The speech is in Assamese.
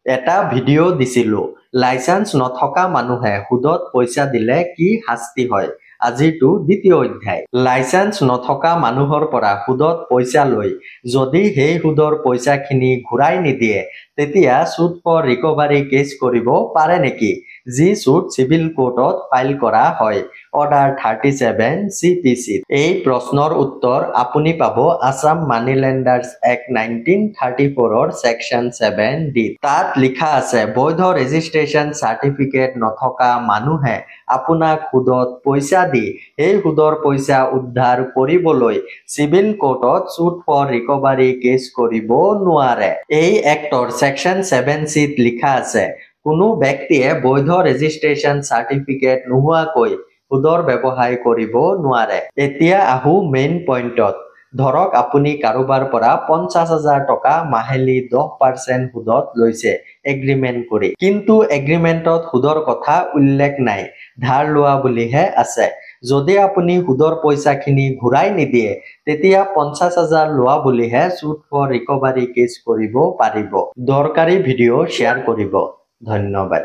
এটা ভিডিঅ' দিছিলো লাইসেন্স নথকা মানুহে সুদত পইচা দিলে কি শাস্তি হয় আজিৰটো দ্বিতীয় অধ্যায় লাইসেন্স নথকা মানুহৰ পৰা সুদত পইচা লৈ যদি সেই সুদৰ পইচাখিনি ঘূৰাই নিদিয়ে তেতিয়া সুদ ফৰ ৰিকভাৰী কেছ কৰিব পাৰে নেকি যি সুদ সিভিল কোৰ্টত ফাইল কৰা হয় অৰ্ডাৰ 37 CPC এই প্ৰশ্নৰ উত্তৰ আপুনি পাব আসাম মানি লেণ্ডাৰ্ছ এক্ট 1934 সেকশন 7 ডি তাত লিখা আছে বৈধ ৰেজিষ্ট্ৰেচন সাৰ্টিফিকেট নথকা মানুহে আপোনাক সুদত পইচা দি এই সুদৰ পইচা উদ্ধাৰ কৰিবলৈ সিভিল কোৰ্টত সুদ ফৰ ৰিকভাৰী কেছ কৰিব নোৱাৰে এই এক্টৰ সেকশন 7 চিত লিখা আছে কোনো ব্যক্তিয়ে বৈধ ৰেজিষ্ট্ৰেচন সাৰ্টিফিকেট নোহোৱাকৈ সুদৰ ব্যৱসায় কৰিব নোৱাৰে এতিয়া আহু মেইন পইণ্টত ধৰক আপুনি কাৰোবাৰ পৰা 50,000 টকা মাহেলি 10% সুদত লৈছে এগ্ৰিমেন্ট কৰি কিন্তু এগ্ৰিমেন্টত সুদৰ কথা উল্লেখ নাই ধাৰ লোৱা বুলিহে আছে যদি আপুনি সুদৰ পইচাখিনি ঘূৰাই নিদিয়ে তেতিয়া 50,000 লোৱা বুলিহে সুদ ফৰ ৰিকভাৰী কেছ কৰিব পাৰিব দৰকাৰী ভিডিঅ' শ্বেয়াৰ কৰিব ধন্যবাদ